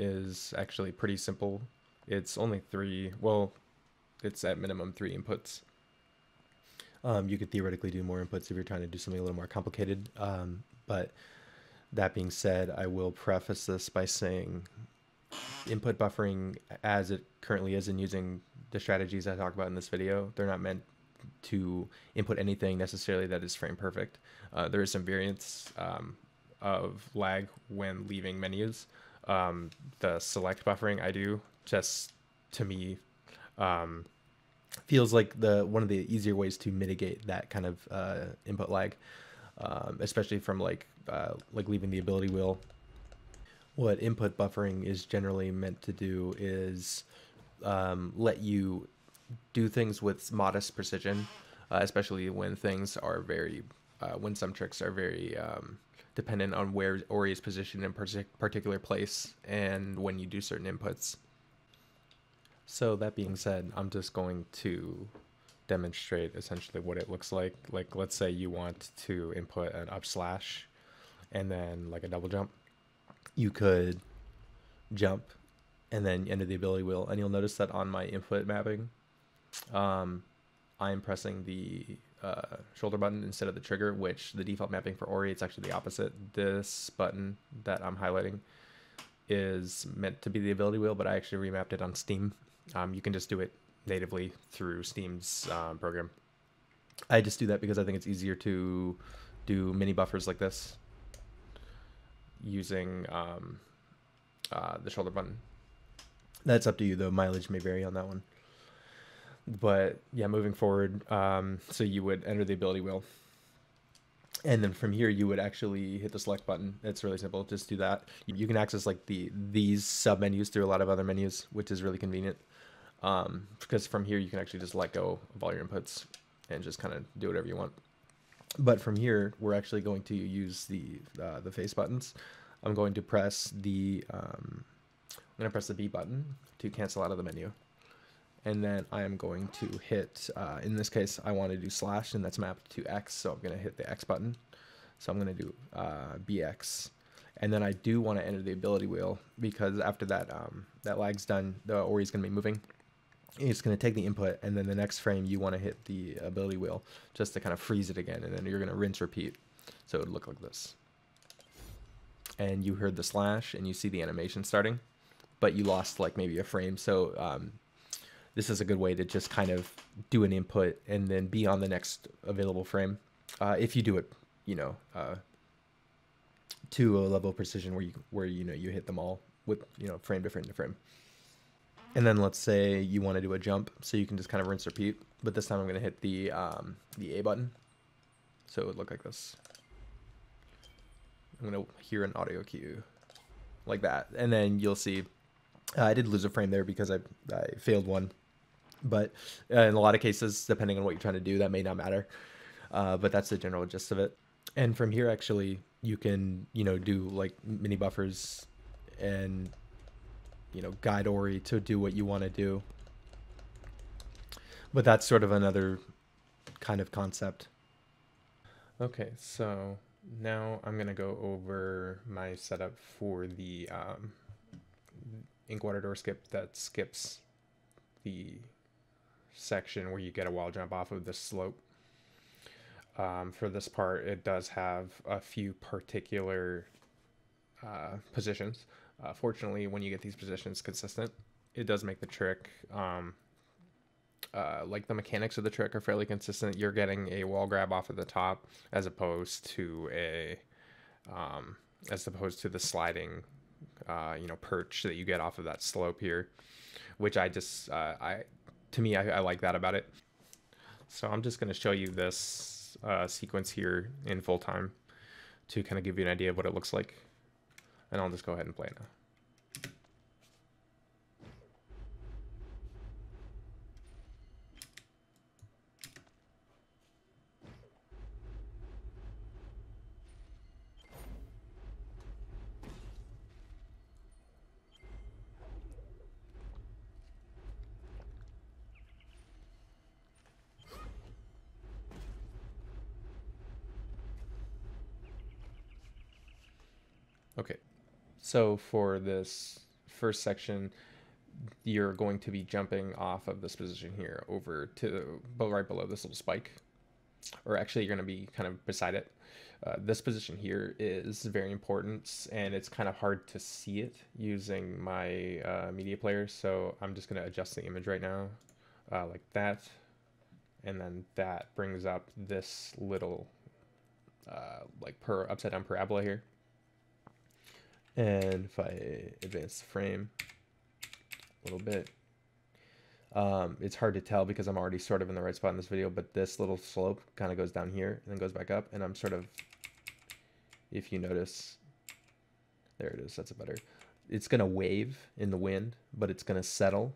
is actually pretty simple. It's only three, well, it's at minimum three inputs. You could theoretically do more inputs if you're trying to do something a little more complicated. But that being said, I will preface this by saying input buffering as it currently is and using the strategies I talk about in this video, they're not meant to input anything necessarily that is frame perfect. There is some variance of lag when leaving menus. The select buffering I do, just to me, feels like one of the easier ways to mitigate that kind of input lag, especially from like leaving the ability wheel. What input buffering is generally meant to do is let you do things with modest precision, especially when things are very, when some tricks are very dependent on where Ori is positioned in particular place and when you do certain inputs. So that being said, I'm just going to demonstrate essentially what it looks like. Like, let's say you want to input an up slash and then like a double jump. You could jump and then enter the ability wheel, and you'll notice that on my input mapping, I'm pressing the shoulder button instead of the trigger, which the default mapping for Ori, it's actually the opposite. This button that I'm highlighting is meant to be the ability wheel, but I actually remapped it on Steam. You can just do it natively through Steam's program. I just do that because I think it's easier to do mini buffers like this using the shoulder button. That's up to you though, mileage may vary on that one. But yeah, moving forward, so you would enter the ability wheel, and then from here you would actually hit the select button. It's really simple, just do that. You can access like these sub menus through a lot of other menus, which is really convenient, because from here you can actually just let go of all your inputs and just kind of do whatever you want. But from here, we're actually going to use the face buttons. I'm going to press the B button to cancel out of the menu, and then I am going to hit. In this case, I want to do slash, and that's mapped to X, so I'm going to hit the X button. So I'm going to do BX, and then I do want to enter the ability wheel because after that that lag's done, the Ori's going to be moving. It's going to take the input, and then the next frame you want to hit the ability wheel just to kind of freeze it again, and then you're going to rinse repeat. So it would look like this. And you heard the slash, and you see the animation starting, but you lost like maybe a frame. So this is a good way to just kind of do an input and then be on the next available frame. If you do it, to a level of precision where you hit them all with frame to frame to frame. And then let's say you want to do a jump, so you can just kind of rinse repeat. But this time I'm going to hit the A button, so it would look like this. I'm going to hear an audio cue like that, and then you'll see I did lose a frame there because I failed one. But in a lot of cases, depending on what you're trying to do, that may not matter. But that's the general gist of it. And from here, actually, you can do like mini buffers and guide Ori to do what you want to do. But that's sort of another kind of concept. Okay, so now I'm going to go over my setup for the Inkwater door skip that skips the section where you get a wall jump off of the slope. For this part, it does have a few particular positions. Fortunately, when you get these positions consistent, it does make the trick, like the mechanics of the trick are fairly consistent. You're getting a wall grab off of the top as opposed to the sliding, perch that you get off of that slope here, which I like that about it. So I'm just going to show you this sequence here in full time to kind of give you an idea of what it looks like. And I'll just go ahead and play it now. Okay, so for this first section, you're going to be jumping off of this position here over to right below this little spike, or actually you're going to be kind of beside it. This position here is very important, and it's kind of hard to see it using my media player, so I'm just going to adjust the image right now like that, and then that brings up this little like upside down parabola here. And if I advance the frame a little bit, it's hard to tell because I'm already sort of in the right spot in this video, but this little slope kind of goes down here and then goes back up, and I'm sort of, if you notice, there it is, that's a better, it's going to wave in the wind, but it's going to settle,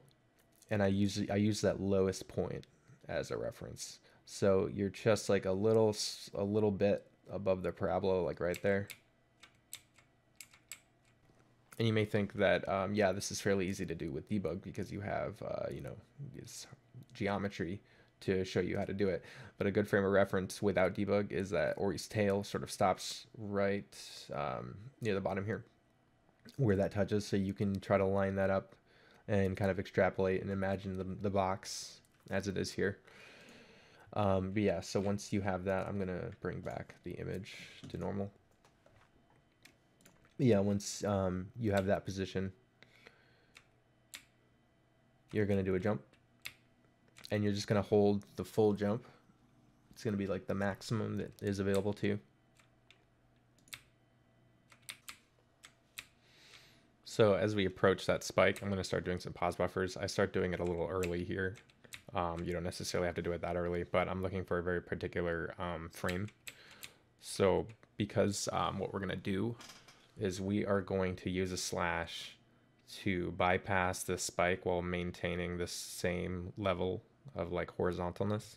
and I use that lowest point as a reference. So you're just like a little bit above the parabola, like right there. And you may think that, yeah, this is fairly easy to do with debug because you have, you know, this geometry to show you how to do it. But a good frame of reference without debug is that Ori's tail sort of stops right near the bottom here where that touches. So you can try to line that up and kind of extrapolate and imagine the box as it is here. But yeah, so once you have that, I'm going to bring back the image to normal. Yeah, once you have that position, you're going to do a jump, and you're just going to hold the full jump. It's going to be like the maximum that is available to you. So as we approach that spike, I'm going to start doing some pause buffers. I start doing it a little early here. You don't necessarily have to do it that early, but I'm looking for a very particular frame. So because what we're going to do is we are going to use a slash to bypass the spike while maintaining the same level of like horizontalness.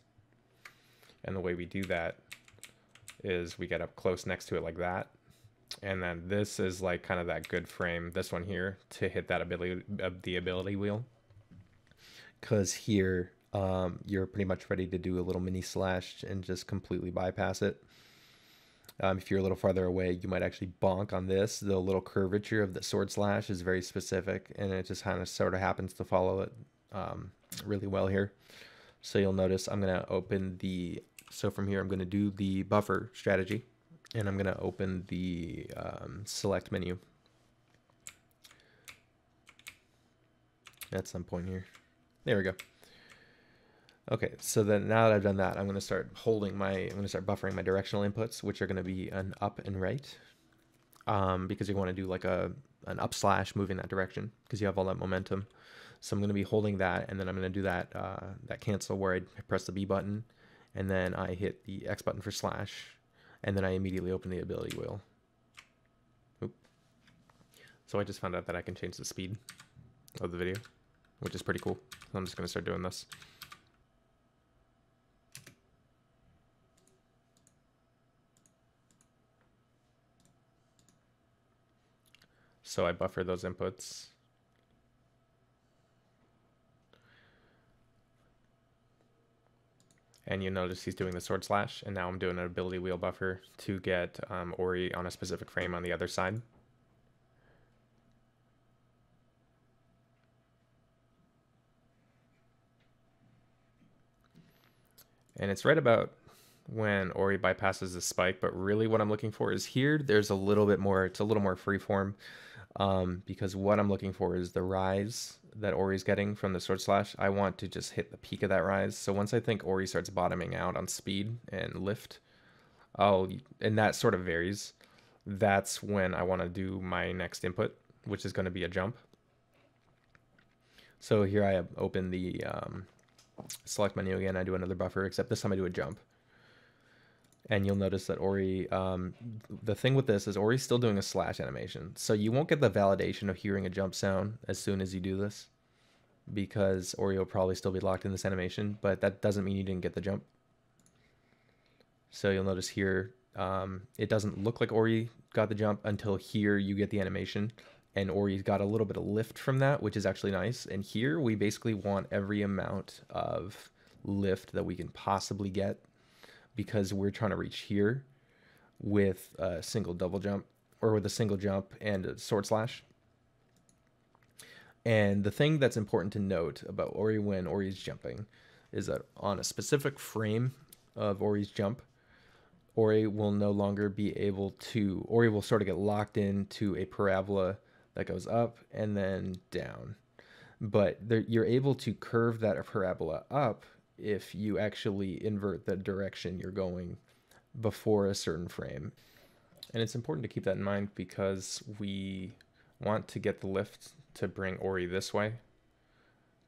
And the way we do that is we get up close next to it like that. And then this is like kind of that good frame, this one here, to hit that the ability wheel. Because here you're pretty much ready to do a little mini slash and just completely bypass it. If you're a little farther away, you might actually bonk on this. The little curvature of the sword slash is very specific, and it just kind of sort of happens to follow it really well here. So you'll notice I'm going to open the, so from here I'm going to do the buffer strategy, and I'm going to open the select menu at some point here. There we go. Okay, so then now that I've done that, I'm going to start buffering my directional inputs, which are going to be an up and right, because you want to do like an up slash moving that direction because you have all that momentum. So I'm going to be holding that, and then I'm going to do that that cancel where I press the B button, and then I hit the X button for slash, and then I immediately open the ability wheel. Oop. So I just found out that I can change the speed of the video, which is pretty cool. So I'm just going to start doing this. So I buffer those inputs. And you notice he's doing the sword slash, and now I'm doing an ability wheel buffer to get Ori on a specific frame on the other side. And it's right about when Ori bypasses the spike, but really what I'm looking for is here, there's a little bit more, it's a little more freeform, because what I'm looking for is the rise that Ori's getting from the sword slash. I want to just hit the peak of that rise. So once I think Ori starts bottoming out on speed and lift, and that sort of varies, that's when I want to do my next input, which is going to be a jump. So here I open the select menu again, I do another buffer, except this time I do a jump. And you'll notice that Ori, the thing with this is Ori's still doing a slash animation. So you won't get the validation of hearing a jump sound as soon as you do this, because Ori will probably still be locked in this animation, but that doesn't mean you didn't get the jump. So you'll notice here, it doesn't look like Ori got the jump until here you get the animation, and Ori's got a little bit of lift from that, which is actually nice. And here we basically want every amount of lift that we can possibly get, because we're trying to reach here with a single double jump, or with a single jump and a sword slash. And the thing that's important to note about Ori when Ori's jumping is that on a specific frame of Ori's jump, Ori will no longer be able to, Ori will sort of get locked into a parabola that goes up and then down. But you're able to curve that parabola up if you actually invert the direction you're going before a certain frame. And it's important to keep that in mind because we want to get the lift to bring Ori this way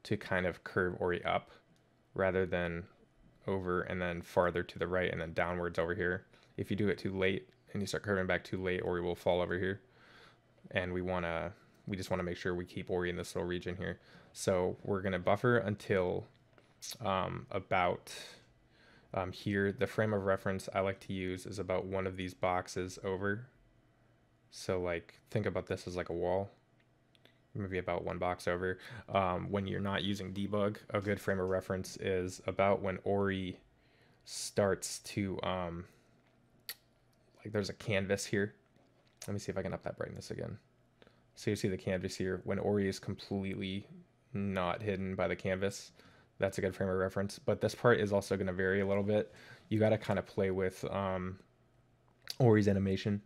to kind of curve Ori up rather than over and then farther to the right and then downwards over here. If you do it too late and you start curving back too late, Ori will fall over here. And we just want to make sure we keep Ori in this little region here. So we're going to buffer until about here. The frame of reference I like to use is about one of these boxes over. So like think about this as like a wall, maybe about one box over. When you're not using debug, a good frame of reference is about when Ori starts to like there's a canvas here. Let me see if I can up that brightness again. So you see the canvas here. When Ori is completely not hidden by the canvas, that's a good frame of reference. But this part is also going to vary a little bit. You got to kind of play with Ori's animation,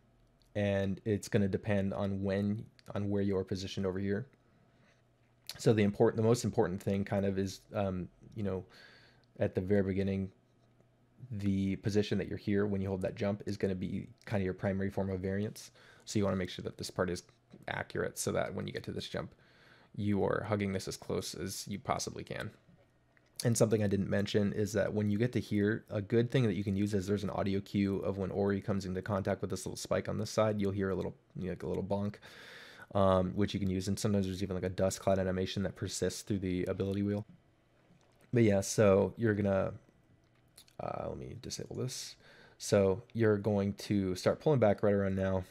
and it's going to depend on where you're positioned over here. So the most important thing kind of is, you know, at the very beginning, the position that you're here when you hold that jump is going to be kind of your primary form of variance. So you want to make sure that this part is accurate so that when you get to this jump, you are hugging this as close as you possibly can. And something I didn't mention is that when you get to here, a good thing that you can use is there's an audio cue of when Ori comes into contact with this little spike on this side, you'll hear a little, you know, like a little bonk, which you can use. And sometimes there's even like a dust cloud animation that persists through the ability wheel. But yeah, so you're gonna, let me disable this. So you're going to start pulling back right around now.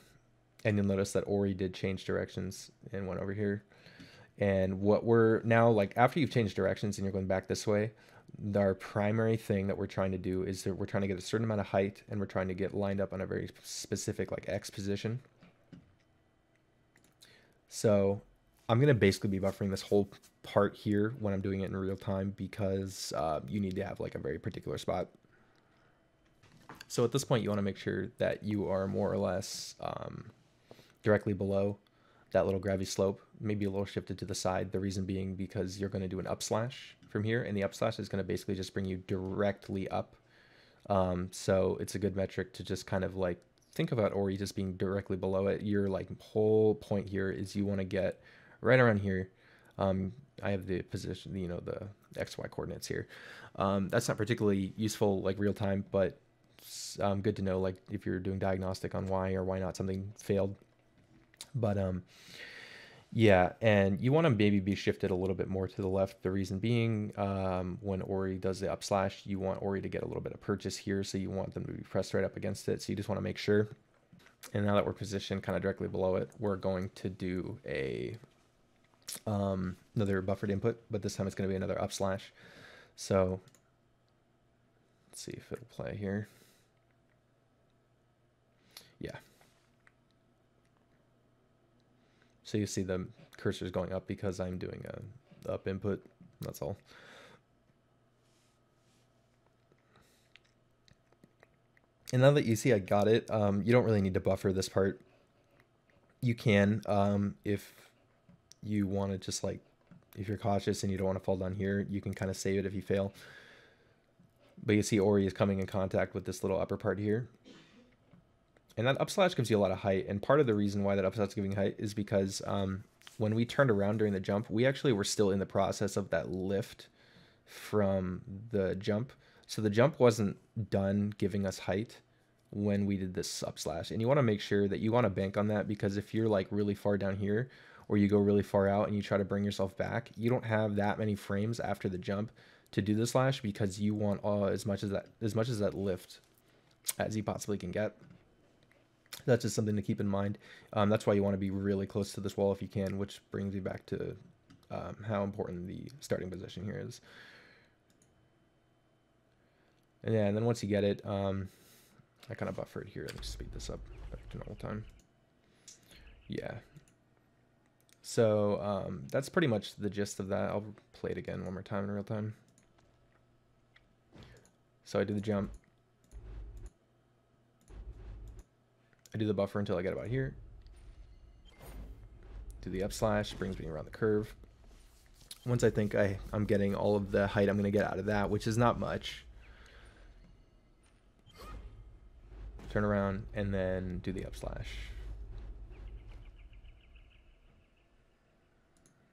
And you'll notice that Ori did change directions and went over here. And what we're now, like after you've changed directions and you're going back this way, our primary thing that we're trying to do is that we're trying to get a certain amount of height and we're trying to get lined up on a very specific like X position. So I'm going to basically be buffering this whole part here when I'm doing it in real time because you need to have like a very particular spot. So at this point, you want to make sure that you are more or less directly below that little gravity slope, maybe a little shifted to the side. The reason being because you're going to do an up slash from here, and the up slash is going to basically just bring you directly up. So it's a good metric to just kind of like think about Ori just being directly below it. Your like whole point here is you want to get right around here. I have the position, you know, the XY coordinates here. That's not particularly useful like real time, but good to know like if you're doing diagnostic on why or why not something failed. But yeah, and you want to maybe be shifted a little bit more to the left. The reason being, when Ori does the up slash, you want Ori to get a little bit of purchase here, so you want them to be pressed right up against it. So you just want to make sure. And now that we're positioned kind of directly below it, we're going to do a another buffered input, but this time it's going to be another up slash. So let's see if it'll play here. Yeah. So you see the cursor is going up because I'm doing a up input. That's all. And now that you see I got it, you don't really need to buffer this part. You can, if you want to just like, if you're cautious and you don't want to fall down here, you can kind of save it if you fail. But you see Ori is coming in contact with this little upper part here. And that up slash gives you a lot of height. And part of the reason why that up slash is giving height is because when we turned around during the jump, we actually were still in the process of that lift from the jump. So the jump wasn't done giving us height when we did this up slash. And you want to make sure that you want to bank on that, because if you're like really far down here or you go really far out and you try to bring yourself back, you don't have that many frames after the jump to do the slash, because you want as much as that lift as you possibly can get. That's just something to keep in mind. That's why you want to be really close to this wall if you can, which brings you back to how important the starting position here is. And yeah, and then once you get it, I kind of buffered here. Let me speed this up back to normal time. Yeah. So that's pretty much the gist of that. I'll play it again one more time in real time. So I do the jump. I do the buffer until I get about here. Do the up slash, brings me around the curve. Once I think I'm getting all of the height I'm going to get out of that, which is not much, turn around and then do the up slash.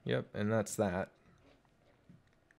Yep, and that's that.